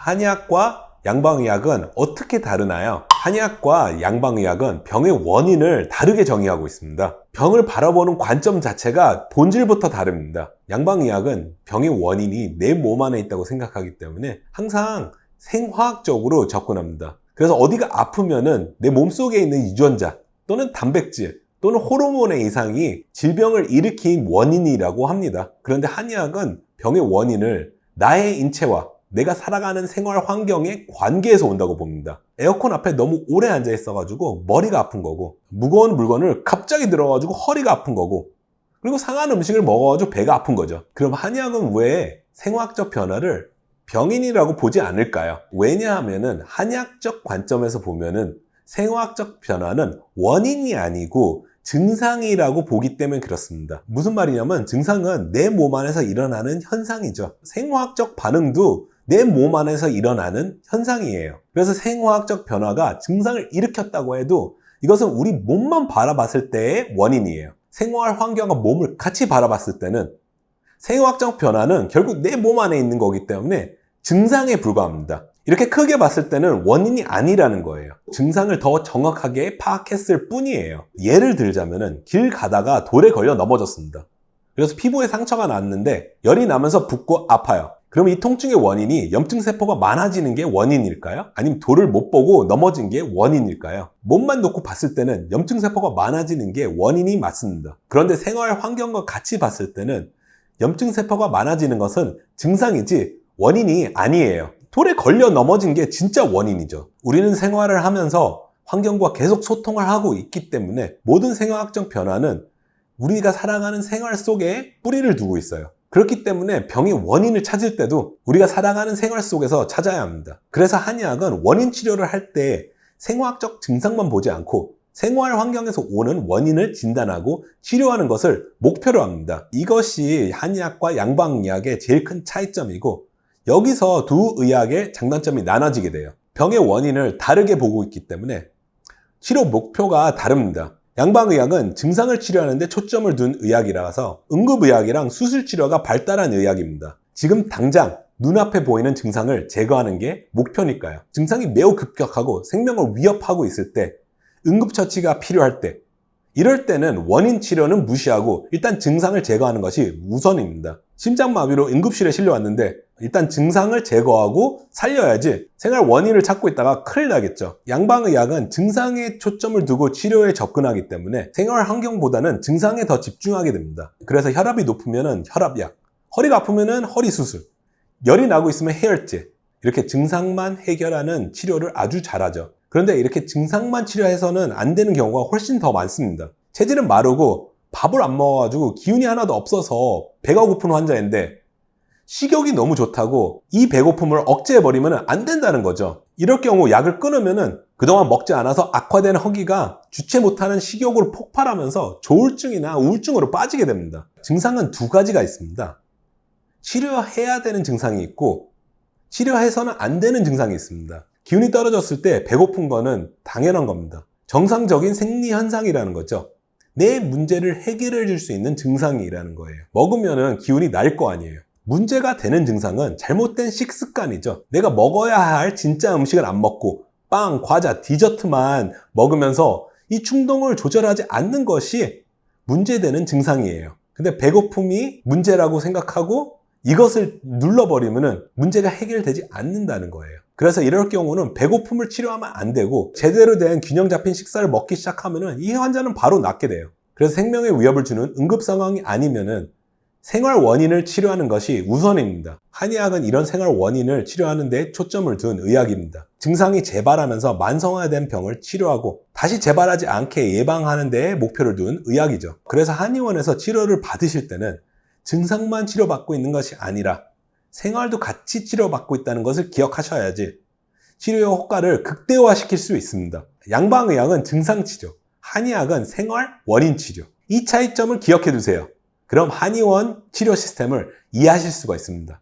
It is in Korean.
한의학과 양방의학은 어떻게 다르나요? 한의학과 양방의학은 병의 원인을 다르게 정의하고 있습니다. 병을 바라보는 관점 자체가 본질부터 다릅니다. 양방의학은 병의 원인이 내 몸 안에 있다고 생각하기 때문에 항상 생화학적으로 접근합니다. 그래서 어디가 아프면은 내 몸속에 있는 유전자 또는 단백질 또는 호르몬의 이상이 질병을 일으킨 원인이라고 합니다. 그런데 한의학은 병의 원인을 나의 인체와 내가 살아가는 생활 환경의 관계에서 온다고 봅니다. 에어컨 앞에 너무 오래 앉아 있어가지고 머리가 아픈 거고, 무거운 물건을 갑자기 들어가지고 허리가 아픈 거고, 그리고 상한 음식을 먹어가지고 배가 아픈 거죠. 그럼 한의학은 왜 생화학적 변화를 병인이라고 보지 않을까요? 왜냐하면은 한의학적 관점에서 보면은 생화학적 변화는 원인이 아니고 증상이라고 보기 때문에 그렇습니다. 무슨 말이냐면 증상은 내 몸 안에서 일어나는 현상이죠. 생화학적 반응도 내 몸 안에서 일어나는 현상이에요. 그래서 생화학적 변화가 증상을 일으켰다고 해도 이것은 우리 몸만 바라봤을 때의 원인이에요. 생활 환경과 몸을 같이 바라봤을 때는 생화학적 변화는 결국 내 몸 안에 있는 거기 때문에 증상에 불과합니다. 이렇게 크게 봤을 때는 원인이 아니라는 거예요. 증상을 더 정확하게 파악했을 뿐이에요. 예를 들자면은 길 가다가 돌에 걸려 넘어졌습니다. 그래서 피부에 상처가 났는데 열이 나면서 붓고 아파요. 그럼 이 통증의 원인이 염증세포가 많아지는 게 원인일까요? 아니면 돌을 못 보고 넘어진 게 원인일까요? 몸만 놓고 봤을 때는 염증세포가 많아지는 게 원인이 맞습니다. 그런데 생활 환경과 같이 봤을 때는 염증세포가 많아지는 것은 증상이지 원인이 아니에요. 돌에 걸려 넘어진 게 진짜 원인이죠. 우리는 생활을 하면서 환경과 계속 소통을 하고 있기 때문에 모든 생화학적 변화는 우리가 살아가는 생활 속에 뿌리를 두고 있어요. 그렇기 때문에 병의 원인을 찾을 때도 우리가 살아가는 생활 속에서 찾아야 합니다. 그래서 한의학은 원인 치료를 할 때 생화학적 증상만 보지 않고 생활 환경에서 오는 원인을 진단하고 치료하는 것을 목표로 합니다. 이것이 한의학과 양방의학의 제일 큰 차이점이고, 여기서 두 의학의 장단점이 나눠지게 돼요. 병의 원인을 다르게 보고 있기 때문에 치료 목표가 다릅니다. 양방의학은 증상을 치료하는 데 초점을 둔 의학이라서 응급의학이랑 수술치료가 발달한 의학입니다. 지금 당장 눈앞에 보이는 증상을 제거하는 게 목표니까요. 증상이 매우 급격하고 생명을 위협하고 있을 때, 응급처치가 필요할 때, 이럴 때는 원인 치료는 무시하고 일단 증상을 제거하는 것이 우선입니다. 심장마비로 응급실에 실려왔는데 일단 증상을 제거하고 살려야지 생활 원인을 찾고 있다가 큰일 나겠죠. 양방의학은 증상에 초점을 두고 치료에 접근하기 때문에 생활 환경보다는 증상에 더 집중하게 됩니다. 그래서 혈압이 높으면 혈압약, 허리가 아프면 허리 수술, 열이 나고 있으면 해열제, 이렇게 증상만 해결하는 치료를 아주 잘하죠. 그런데 이렇게 증상만 치료해서는 안 되는 경우가 훨씬 더 많습니다. 체질은 마르고 밥을 안 먹어가지고 기운이 하나도 없어서 배가 고픈 환자인데 식욕이 너무 좋다고 이 배고픔을 억제해버리면 안 된다는 거죠. 이럴 경우 약을 끊으면 그동안 먹지 않아서 악화된 허기가 주체 못하는 식욕으로 폭발하면서 조울증이나 우울증으로 빠지게 됩니다. 증상은 두 가지가 있습니다. 치료해야 되는 증상이 있고 치료해서는 안 되는 증상이 있습니다. 기운이 떨어졌을 때 배고픈 거는 당연한 겁니다. 정상적인 생리 현상이라는 거죠. 내 문제를 해결해 줄 수 있는 증상이라는 거예요. 먹으면 기운이 날 거 아니에요. 문제가 되는 증상은 잘못된 식습관이죠. 내가 먹어야 할 진짜 음식을 안 먹고 빵, 과자, 디저트만 먹으면서 이 충동을 조절하지 않는 것이 문제되는 증상이에요. 근데 배고픔이 문제라고 생각하고 이것을 눌러버리면 문제가 해결되지 않는다는 거예요. 그래서 이럴 경우는 배고픔을 치료하면 안 되고 제대로 된 균형 잡힌 식사를 먹기 시작하면 이 환자는 바로 낫게 돼요. 그래서 생명에 위협을 주는 응급 상황이 아니면 생활 원인을 치료하는 것이 우선입니다. 한의학은 이런 생활 원인을 치료하는 데 초점을 둔 의학입니다. 증상이 재발하면서 만성화된 병을 치료하고 다시 재발하지 않게 예방하는 데 목표를 둔 의학이죠. 그래서 한의원에서 치료를 받으실 때는 증상만 치료받고 있는 것이 아니라 생활도 같이 치료받고 있다는 것을 기억하셔야지 치료의 효과를 극대화시킬 수 있습니다. 양방의학은 증상치료, 한의학은 생활 원인치료. 이 차이점을 기억해 두세요. 그럼 한의원 치료 시스템을 이해하실 수가 있습니다.